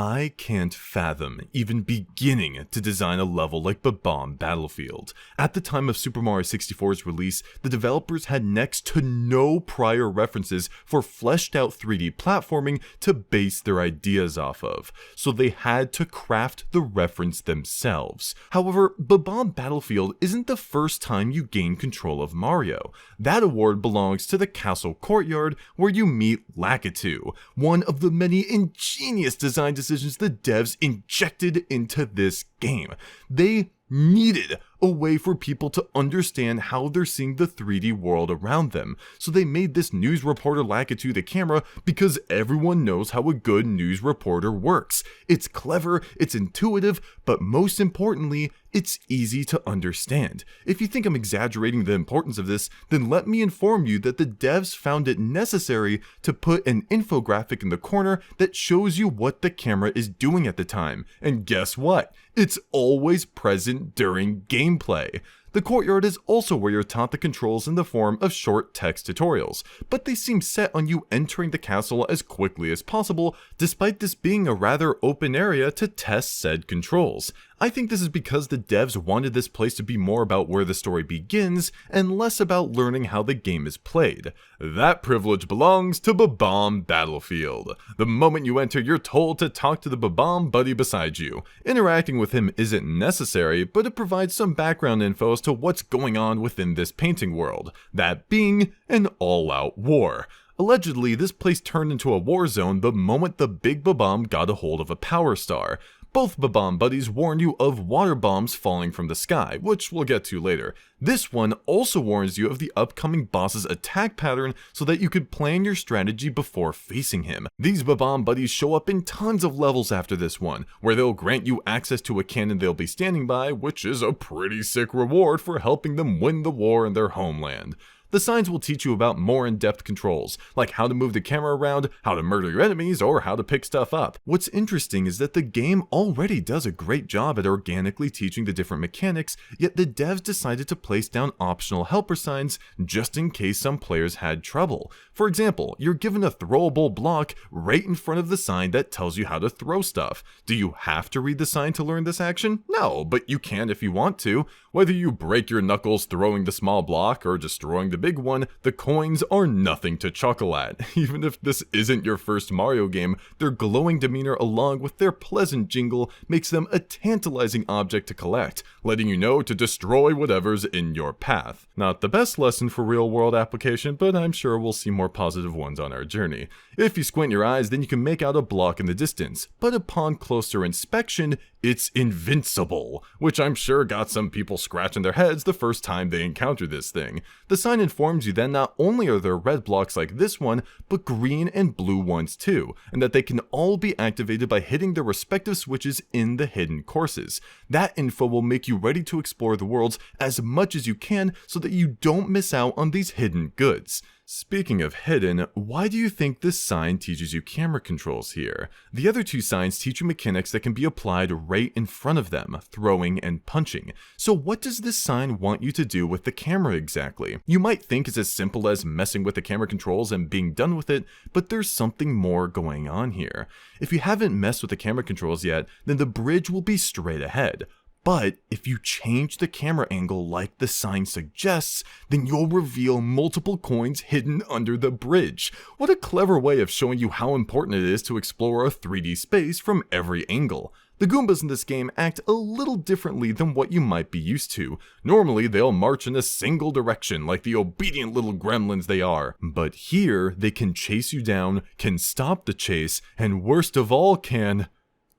I can't fathom even beginning to design a level like Bob-omb Battlefield. At the time of Super Mario 64's release, the developers had next to no prior references for fleshed out 3D platforming to base their ideas off of, so they had to craft the reference themselves. However, Bob-omb Battlefield isn't the first time you gain control of Mario. That award belongs to the castle courtyard where you meet Lakitu, one of the many ingenious design decisions the devs injected into this game. They needed a way for people to understand how they're seeing the 3D world around them, so they made this news reporter Lakitu the camera because everyone knows how a good news reporter works. It's clever, it's intuitive, but most importantly, it's easy to understand. If you think I'm exaggerating the importance of this, then let me inform you that the devs found it necessary to put an infographic in the corner that shows you what the camera is doing at the time. And guess what? It's always present during gameplay. The courtyard is also where you're taught the controls in the form of short text tutorials, but they seem set on you entering the castle as quickly as possible, despite this being a rather open area to test said controls. I think this is because the devs wanted this place to be more about where the story begins and less about learning how the game is played. That privilege belongs to Bob-omb Battlefield. The moment you enter, you're told to talk to the Bob-omb buddy beside you. Interacting with him isn't necessary, but it provides some background info as to what's going on within this painting world, that being an all-out war. Allegedly, this place turned into a war zone the moment the big Bob-omb got a hold of a power star. Both Bob-omb buddies warn you of water bombs falling from the sky, which we'll get to later. This one also warns you of the upcoming boss's attack pattern so that you could plan your strategy before facing him. These Bob-omb buddies show up in tons of levels after this one, where they'll grant you access to a cannon they'll be standing by, which is a pretty sick reward for helping them win the war in their homeland. The signs will teach you about more in-depth controls, like how to move the camera around, how to murder your enemies, or how to pick stuff up. What's interesting is that the game already does a great job at organically teaching the different mechanics, yet the devs decided to place down optional helper signs just in case some players had trouble. For example, you're given a throwable block right in front of the sign that tells you how to throw stuff. Do you have to read the sign to learn this action? No, but you can if you want to. Whether you break your knuckles throwing the small block or destroying the big one, the coins are nothing to chuckle at. Even if this isn't your first Mario game, their glowing demeanor along with their pleasant jingle makes them a tantalizing object to collect, letting you know to destroy whatever's in your path. Not the best lesson for real-world application, but I'm sure we'll see more positive ones on our journey. If you squint your eyes, then you can make out a block in the distance, but upon closer inspection, it's invincible, which I'm sure got some people scratching their heads the first time they encounter this thing. The sign informs you that not only are there red blocks like this one, but green and blue ones too, and that they can all be activated by hitting their respective switches in the hidden courses. That info will make you ready to explore the worlds as much as you can so that you don't miss out on these hidden goods. Speaking of hidden, why do you think this sign teaches you camera controls here? The other two signs teach you mechanics that can be applied right in front of them, throwing and punching. So what does this sign want you to do with the camera exactly? You might think it's as simple as messing with the camera controls and being done with it, but there's something more going on here. If you haven't messed with the camera controls yet, then the bridge will be straight ahead. But if you change the camera angle like the sign suggests, then you'll reveal multiple coins hidden under the bridge. What a clever way of showing you how important it is to explore a 3D space from every angle. The Goombas in this game act a little differently than what you might be used to. Normally, they'll march in a single direction like the obedient little gremlins they are. But here, they can chase you down, can stop the chase, and worst of all can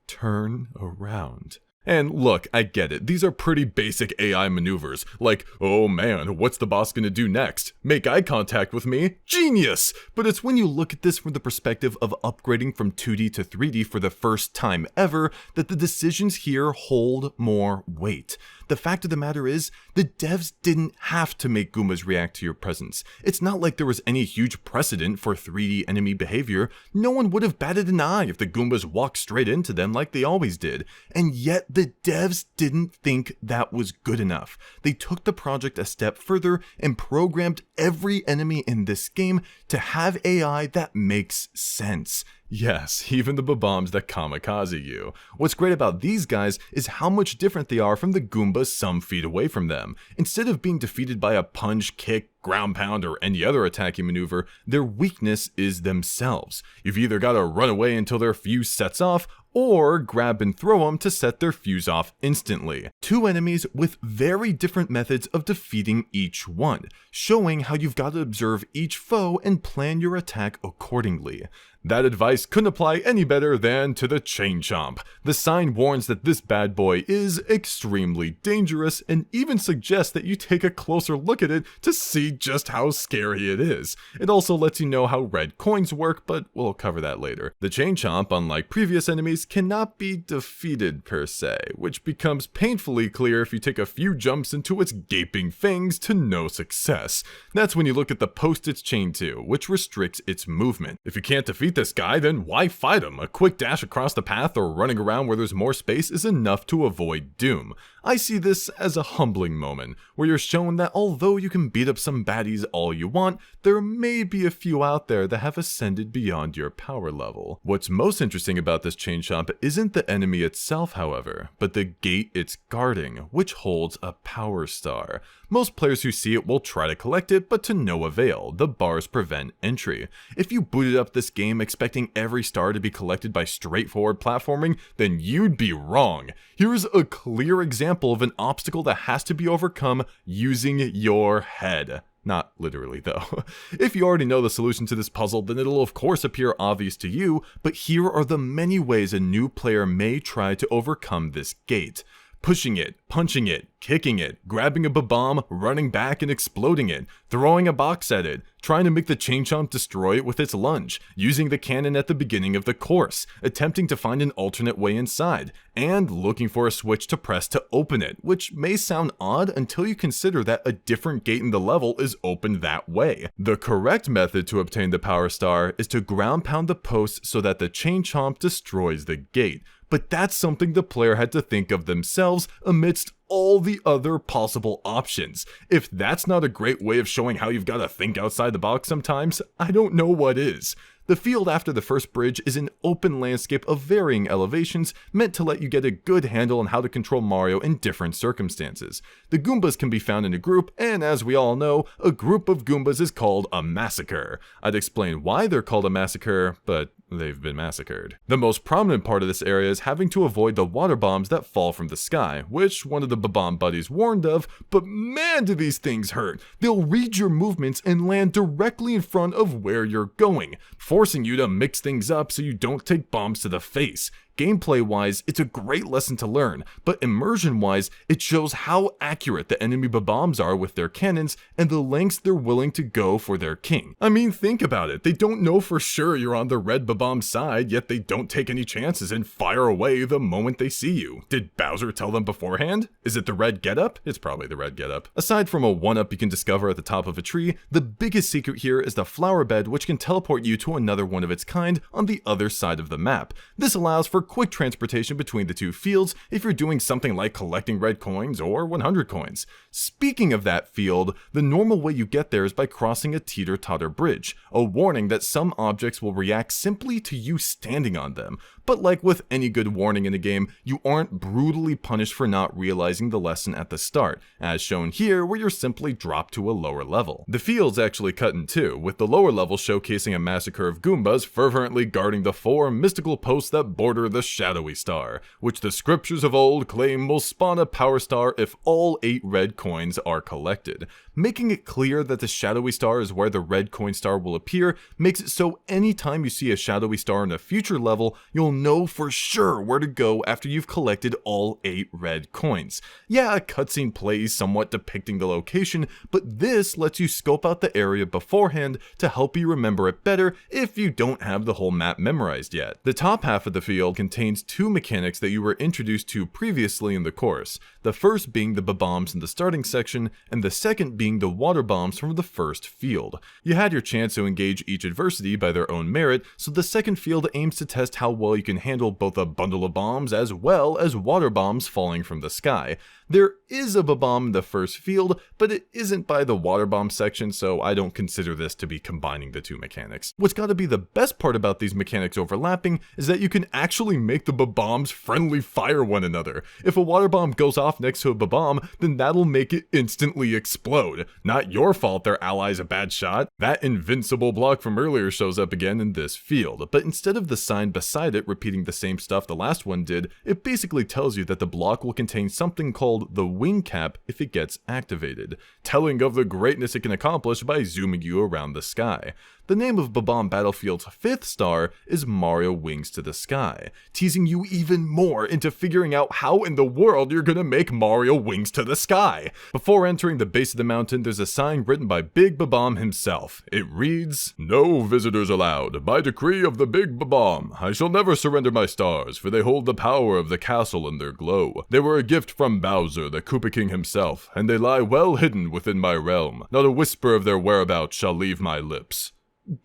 turn around. And look, I get it, these are pretty basic AI maneuvers, like, oh man, what's the boss gonna do next? Make eye contact with me? Genius! But it's when you look at this from the perspective of upgrading from 2D to 3D for the first time ever that the decisions here hold more weight. The fact of the matter is, the devs didn't have to make Goombas react to your presence. It's not like there was any huge precedent for 3D enemy behavior. No one would have batted an eye if the Goombas walked straight into them like they always did. And yet the devs didn't think that was good enough. They took the project a step further and programmed every enemy in this game to have AI that makes sense. Yes, even the Bob-ombs that kamikaze you. What's great about these guys is how much different they are from the Goombas some feet away from them. Instead of being defeated by a punch, kick, ground pound, or any other attacking maneuver, their weakness is themselves. You've either got to run away until their fuse sets off, or grab and throw them to set their fuse off instantly. Two enemies with very different methods of defeating each one, showing how you've got to observe each foe and plan your attack accordingly. That advice couldn't apply any better than to the chain chomp. The sign warns that this bad boy is extremely dangerous and even suggests that you take a closer look at it to see just how scary it is. It also lets you know how red coins work, but we'll cover that later. The chain chomp, unlike previous enemies, cannot be defeated per se, which becomes painfully clear if you take a few jumps into its gaping fangs to no success. That's when you look at the post it's chained to, which restricts its movement. If you can't defeat this guy, then why fight him? A quick dash across the path or running around where there's more space is enough to avoid doom. I see this as a humbling moment, where you're shown that although you can beat up some baddies all you want, there may be a few out there that have ascended beyond your power level. What's most interesting about this chain chomp isn't the enemy itself, however, but the gate it's guarding, which holds a power star. Most players who see it will try to collect it, but to no avail. The bars prevent entry. If you booted up this game expecting every star to be collected by straightforward platforming, then you'd be wrong. Here's a clear example of an obstacle that has to be overcome using your head. Not literally though. If you already know the solution to this puzzle, then it'll of course appear obvious to you, but here are the many ways a new player may try to overcome this gate. Pushing it, punching it, kicking it, grabbing a Bob-omb, running back and exploding it, throwing a box at it, trying to make the chain chomp destroy it with its lunge, using the cannon at the beginning of the course, attempting to find an alternate way inside, and looking for a switch to press to open it, which may sound odd until you consider that a different gate in the level is opened that way. The correct method to obtain the power star is to ground pound the post so that the chain chomp destroys the gate. But that's something the player had to think of themselves amidst all the other possible options. If that's not a great way of showing how you've got to think outside the box sometimes, I don't know what is. The field after the first bridge is an open landscape of varying elevations meant to let you get a good handle on how to control Mario in different circumstances. The Goombas can be found in a group, and as we all know, a group of Goombas is called a massacre. I'd explain why they're called a massacre, but they've been massacred. The most prominent part of this area is having to avoid the water bombs that fall from the sky, which one of the Bob-omb buddies warned of, but man do these things hurt. They'll read your movements and land directly in front of where you're going, forcing you to mix things up so you don't take bombs to the face. Gameplay-wise, it's a great lesson to learn, but immersion-wise, it shows how accurate the enemy Bob-ombs are with their cannons and the lengths they're willing to go for their king. I mean, think about it. They don't know for sure you're on the red Bob-omb side, yet they don't take any chances and fire away the moment they see you. Did Bowser tell them beforehand? Is it the red getup? It's probably the red getup. Aside from a 1-up you can discover at the top of a tree, the biggest secret here is the flower bed, which can teleport you to another one of its kind on the other side of the map. This allows for quick transportation between the two fields if you're doing something like collecting red coins or 100 coins. Speaking of that field, the normal way you get there is by crossing a teeter-totter bridge, a warning that some objects will react simply to you standing on them. But like with any good warning in a game, you aren't brutally punished for not realizing the lesson at the start, as shown here where you're simply dropped to a lower level. The field's actually cut in two, with the lower level showcasing a massacre of Goombas fervently guarding the 4 mystical posts that border the shadowy star, which the scriptures of old claim will spawn a power star if all 8 red coins are collected. Making it clear that the shadowy star is where the red coin star will appear makes it so anytime you see a shadowy star in a future level, you'll know for sure where to go after you've collected all 8 red coins. Yeah, a cutscene plays somewhat depicting the location, but this lets you scope out the area beforehand to help you remember it better if you don't have the whole map memorized yet. The top half of the field contains 2 mechanics that you were introduced to previously in the course, the first being the Bob-ombs in the starting section, and the second being the water bombs from the first field. You had your chance to engage each adversity by their own merit, so the second field aims to test how well you can handle both a bundle of bombs as well as water bombs falling from the sky. There is a Bob-omb in the first field, but it isn't by the water bomb section, so I don't consider this to be combining the two mechanics. What's gotta be the best part about these mechanics overlapping is that you can actually make the Bob-ombs friendly fire one another. If a water bomb goes off next to a Bob-omb, then that'll make it instantly explode. Not your fault their ally's a bad shot. That invincible block from earlier shows up again in this field, but instead of the sign beside it repeating the same stuff the last one did, it basically tells you that the block will contain something called the wing cap if it gets activated, telling of the greatness it can accomplish by zooming you around the sky. The name of Bob-omb Battlefield's 5th star is Mario Wings to the Sky, teasing you even more into figuring out how in the world you're gonna make Mario Wings to the Sky. Before entering the base of the mountain, there's a sign written by Big Bob-omb himself. It reads, "No visitors allowed. By decree of the Big Bob-omb, I shall never surrender my stars, for they hold the power of the castle in their glow. They were a gift from Bowser, the Koopa King himself, and they lie well hidden within my realm. Not a whisper of their whereabouts shall leave my lips."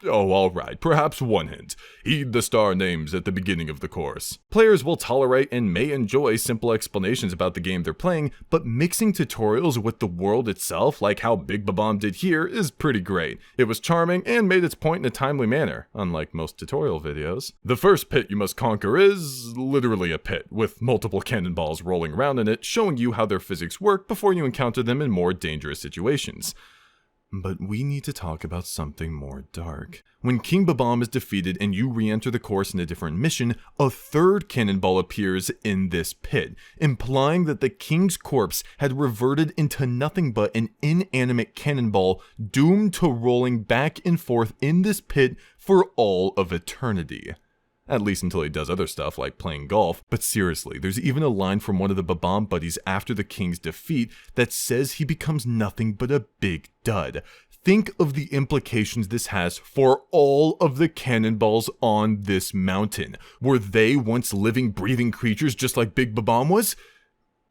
Oh, alright, perhaps one hint. Heed the star names at the beginning of the course. Players will tolerate and may enjoy simple explanations about the game they're playing, but mixing tutorials with the world itself, like how Big Bob-omb did here, is pretty great. It was charming and made its point in a timely manner, unlike most tutorial videos. The first pit you must conquer is literally a pit, with multiple cannonballs rolling around in it, showing you how their physics work before you encounter them in more dangerous situations. But we need to talk about something more dark. When King Bob-omb is defeated and you re-enter the course in a different mission, a third cannonball appears in this pit, implying that the king's corpse had reverted into nothing but an inanimate cannonball doomed to rolling back and forth in this pit for all of eternity. At least until he does other stuff like playing golf. But seriously, there's even a line from one of the Bob-omb buddies after the king's defeat that says he becomes nothing but a big dud. Think of the implications this has for all of the cannonballs on this mountain. Were they once living, breathing creatures just like Big Bob-omb was?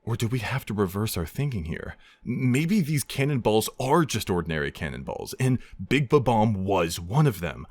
Or do we have to reverse our thinking here? Maybe these cannonballs are just ordinary cannonballs, and Big Bob-omb was one of them.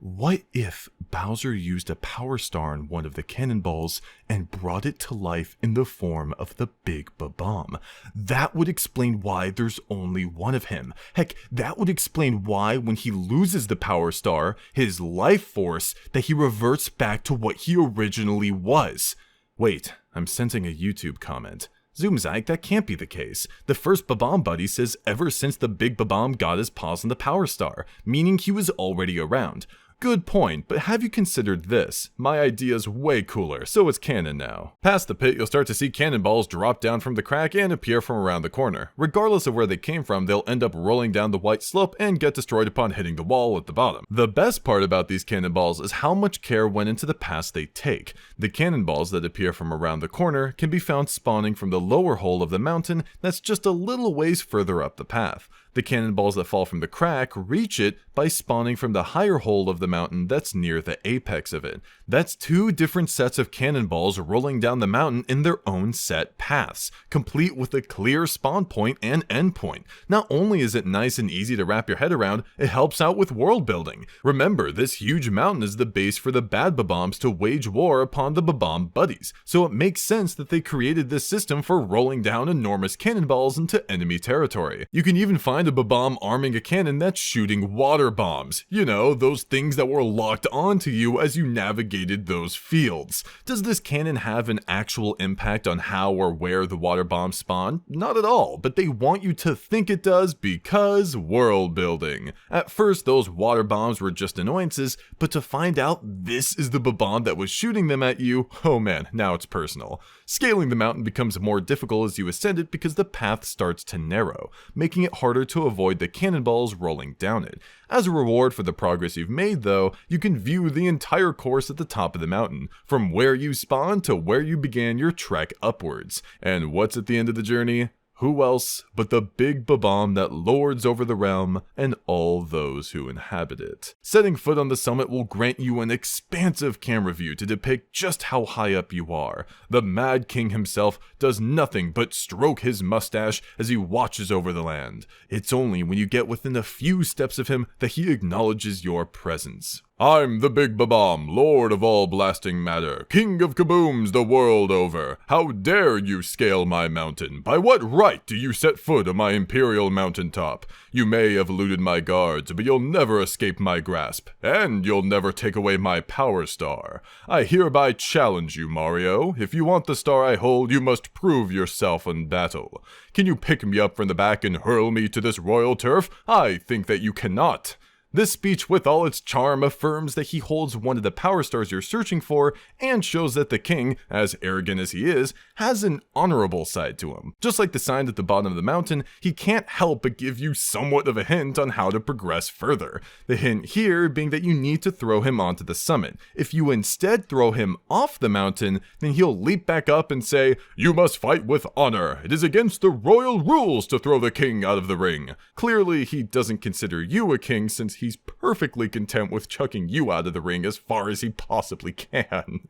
What if Bowser used a power star on one of the cannonballs and brought it to life in the form of the Big Bob-omb? That would explain why there's only one of him. Heck, that would explain why when he loses the power star, his life force, that he reverts back to what he originally was. Wait, I'm sensing a YouTube comment. Zoomzyke, that can't be the case. The first Bob-omb buddy says ever since the Big Bob-omb got his paws on the power star, meaning he was already around. Good point, but have you considered this? My idea's way cooler, so it's canon now. Past the pit, you'll start to see cannonballs drop down from the crack and appear from around the corner. Regardless of where they came from, they'll end up rolling down the white slope and get destroyed upon hitting the wall at the bottom. The best part about these cannonballs is how much care went into the paths they take. The cannonballs that appear from around the corner can be found spawning from the lower hole of the mountain that's just a little ways further up the path. The cannonballs that fall from the crack reach it by spawning from the higher hole of the mountain that's near the apex of it. That's two different sets of cannonballs rolling down the mountain in their own set paths, complete with a clear spawn point and end point. Not only is it nice and easy to wrap your head around, it helps out with world building. Remember, this huge mountain is the base for the bad Bob-ombs to wage war upon the Bob-omb buddies, so it makes sense that they created this system for rolling down enormous cannonballs into enemy territory. You can even find a Bob-omb arming a cannon that's shooting water bombs. You know, those things that were locked onto you as you navigated those fields. Does this cannon have an actual impact on how or where the water bombs spawn? Not at all, but they want you to think it does because world building. At first, those water bombs were just annoyances, but to find out this is the Bob-omb that was shooting them at you, oh man, now it's personal. Scaling the mountain becomes more difficult as you ascend it because the path starts to narrow, making it harder to avoid the cannonballs rolling down it. As a reward for the progress you've made though, you can view the entire course at the top of the mountain, from where you spawned to where you began your trek upwards. And what's at the end of the journey? Who else but the big Bob-omb that lords over the realm and all those who inhabit it. Setting foot on the summit will grant you an expansive camera view to depict just how high up you are. The Mad King himself does nothing but stroke his mustache as he watches over the land. It's only when you get within a few steps of him that he acknowledges your presence. I'm the big Bob-omb, lord of all blasting matter, king of kabooms the world over. How dare you scale my mountain? By what right do you set foot on my imperial mountaintop? You may have eluded my guards, but you'll never escape my grasp, and you'll never take away my power star. I hereby challenge you, Mario. If you want the star I hold, you must prove yourself in battle. Can you pick me up from the back and hurl me to this royal turf? I think that you cannot. This speech, with all its charm, affirms that he holds one of the power stars you're searching for, and shows that the king, as arrogant as he is, has an honorable side to him. Just like the sign at the bottom of the mountain, he can't help but give you somewhat of a hint on how to progress further. The hint here being that you need to throw him onto the summit. If you instead throw him off the mountain, then he'll leap back up and say, "You must fight with honor. It is against the royal rules to throw the king out of the ring." Clearly, he doesn't consider you a king, since he's perfectly content with chucking you out of the ring as far as he possibly can.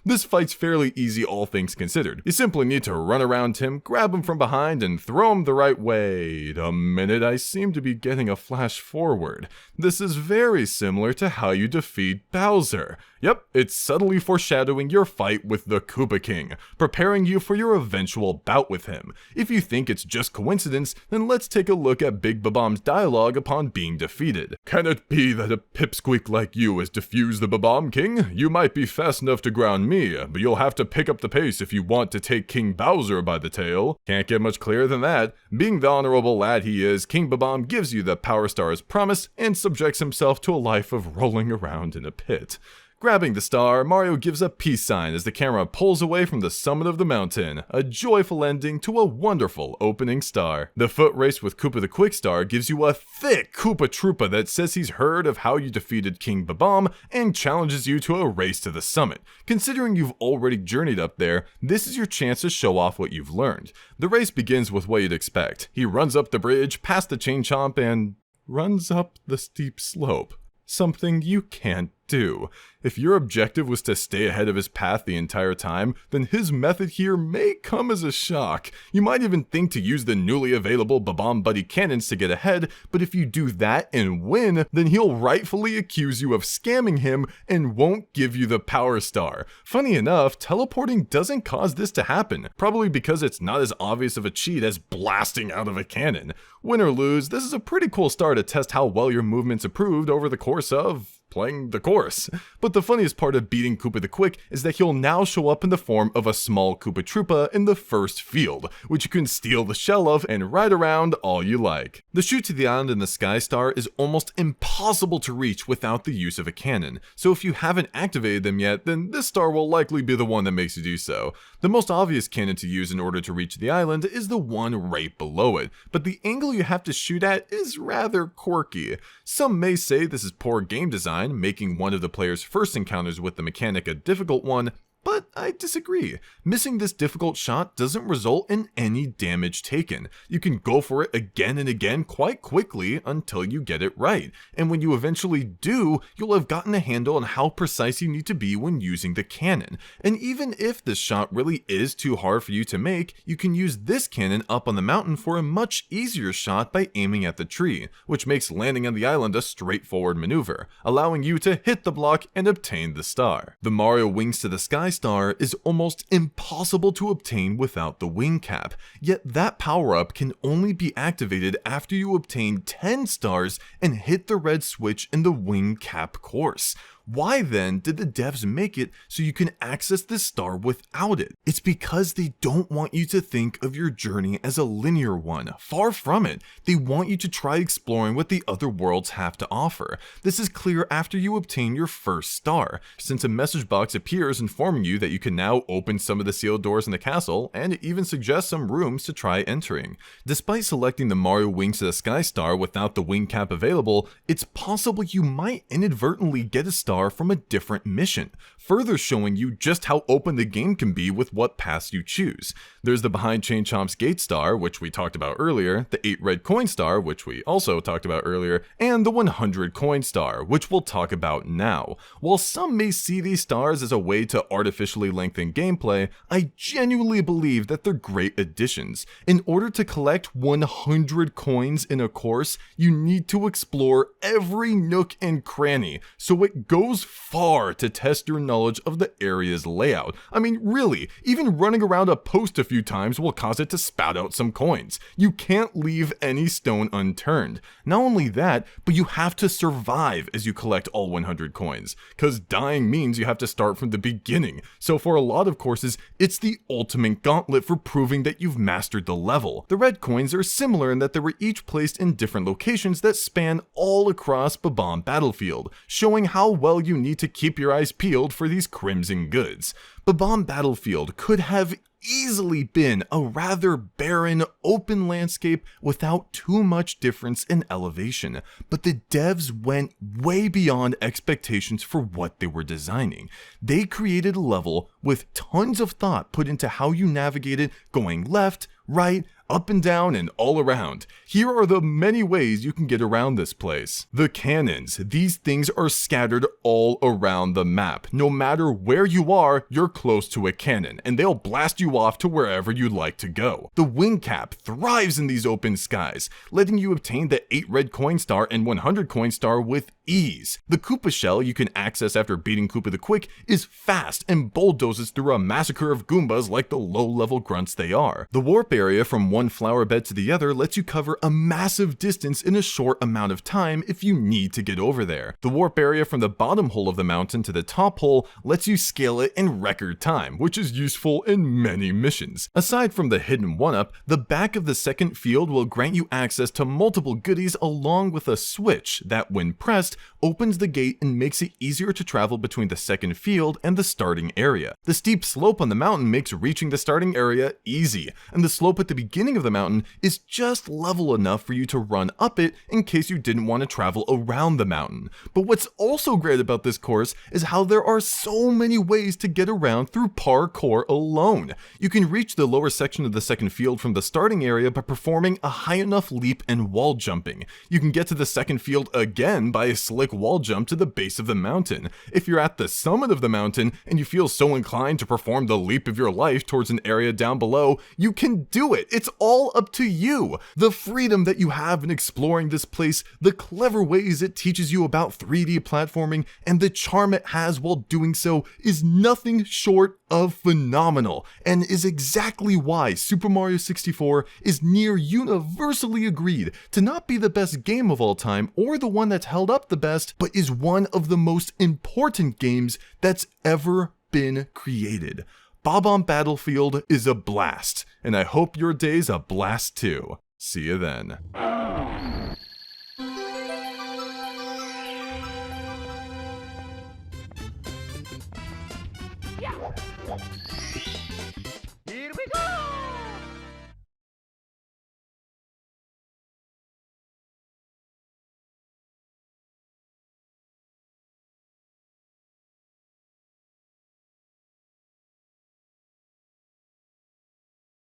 This fight's fairly easy, all things considered. You simply need to run around him, grab him from behind, and throw him the right way. Wait a minute, I seem to be getting a flash forward. This is very similar to how you defeat Bowser. Yep, it's subtly foreshadowing your fight with the Koopa King, preparing you for your eventual bout with him. If you think it's just coincidence, then let's take a look at Big Bob-omb's dialogue upon being defeated. "Can it be that a pipsqueak like you has defused the Bob-omb King? You might be fast enough to ground me, but you'll have to pick up the pace if you want to take King Bowser by the tail." Can't get much clearer than that. Being the honorable lad he is, King Bob-omb gives you the Power Star as promised and subjects himself to a life of rolling around in a pit. Grabbing the star, Mario gives a peace sign as the camera pulls away from the summit of the mountain, a joyful ending to a wonderful opening star. The foot race with Koopa the Quick Star gives you a thick Koopa Troopa that says he's heard of how you defeated King Bob-omb and challenges you to a race to the summit. Considering you've already journeyed up there, this is your chance to show off what you've learned. The race begins with what you'd expect. He runs up the bridge, past the chain chomp, and runs up the steep slope. Something you can't do. If your objective was to stay ahead of his path the entire time, then his method here may come as a shock. You might even think to use the newly available Bob-omb Buddy cannons to get ahead, but if you do that and win, then he'll rightfully accuse you of scamming him and won't give you the Power Star. Funny enough, teleporting doesn't cause this to happen, probably because it's not as obvious of a cheat as blasting out of a cannon. Win or lose, this is a pretty cool star to test how well your movement's improved over the course of playing the course. But the funniest part of beating Koopa the Quick is that he'll now show up in the form of a small Koopa Troopa in the first field, which you can steal the shell of and ride around all you like. The chute to the island in the Sky Star is almost impossible to reach without the use of a cannon, so if you haven't activated them yet, then this star will likely be the one that makes you do so. The most obvious cannon to use in order to reach the island is the one right below it, but the angle you have to shoot at is rather quirky. Some may say this is poor game design, making one of the player's first encounters with the mechanic a difficult one, but I disagree. Missing this difficult shot doesn't result in any damage taken. You can go for it again and again quite quickly until you get it right, and when you eventually do, you'll have gotten a handle on how precise you need to be when using the cannon. And even if this shot really is too hard for you to make, you can use this cannon up on the mountain for a much easier shot by aiming at the tree, which makes landing on the island a straightforward maneuver, allowing you to hit the block and obtain the star. The Mario Wings to the Sky Star is almost impossible to obtain without the wing cap, yet that power-up can only be activated after you obtain 10 stars and hit the red switch in the wing cap course. Why then did the devs make it so you can access this star without it? It's because they don't want you to think of your journey as a linear one. Far from it. They want you to try exploring what the other worlds have to offer. This is clear after you obtain your first star, since a message box appears informing you that you can now open some of the sealed doors in the castle, and it even suggests some rooms to try entering. Despite selecting the Mario Wings to the Sky Star without the wing cap available, it's possible you might inadvertently get a star star from a different mission, further showing you just how open the game can be with what paths you choose. There's the behind chain chomp's gate star, which we talked about earlier, the 8 red coin star, which we also talked about earlier, and the 100 coin star, which we'll talk about now. While some may see these stars as a way to artificially lengthen gameplay, I genuinely believe that they're great additions. In order to collect 100 coins in a course, you need to explore every nook and cranny, so it goes far to test your knowledge of the area's layout. I mean, really, even running around a post a few times will cause it to spout out some coins. You can't leave any stone unturned. Not only that, but you have to survive as you collect all 100 coins, cause dying means you have to start from the beginning. So for a lot of courses, it's the ultimate gauntlet for proving that you've mastered the level. The red coins are similar in that they were each placed in different locations that span all across Bob-omb Battlefield, showing how well you need to keep your eyes peeled for these crimson goods. Bob-omb Battlefield could have easily been a rather barren, open landscape without too much difference in elevation, but the devs went way beyond expectations for what they were designing. They created a level with tons of thought put into how you navigate it, going left, right, up and down, and all around. Here are the many ways you can get around this place. The cannons. These things are scattered all around the map. No matter where you are, you're close to a cannon, and they'll blast you off to wherever you'd like to go. The wing cap thrives in these open skies, letting you obtain the 8 red coin star and 100 coin star with ease. The Koopa shell you can access after beating Koopa the Quick is fast and bulldozes through a massacre of Goombas like the low-level grunts they are. The warp area from one flower bed to the other lets you cover a massive distance in a short amount of time if you need to get over there. The warp area from the bottom hole of the mountain to the top hole lets you scale it in record time, which is useful in many missions. Aside from the hidden 1-up, the back of the second field will grant you access to multiple goodies along with a switch that, when pressed, opens the gate and makes it easier to travel between the second field and the starting area. The steep slope on the mountain makes reaching the starting area easy, and the slope at the beginning of the mountain is just level enough for you to run up it in case you didn't want to travel around the mountain. But what's also great about this course is how there are so many ways to get around through parkour alone. You can reach the lower section of the second field from the starting area by performing a high enough leap and wall jumping. You can get to the second field again by a slick wall jump to the base of the mountain. If you're at the summit of the mountain and you feel so inclined to perform the leap of your life towards an area down below, you can do it. It's all up to you. The freedom that you have in exploring this place, the clever ways it teaches you about 3D platforming, and the charm it has while doing so is nothing short of phenomenal, and is exactly why Super Mario 64 is near universally agreed to not be the best game of all time or the one that's held up the best, but is one of the most important games that's ever been created. Bob-omb Battlefield is a blast, and I hope your day's a blast too. See you then.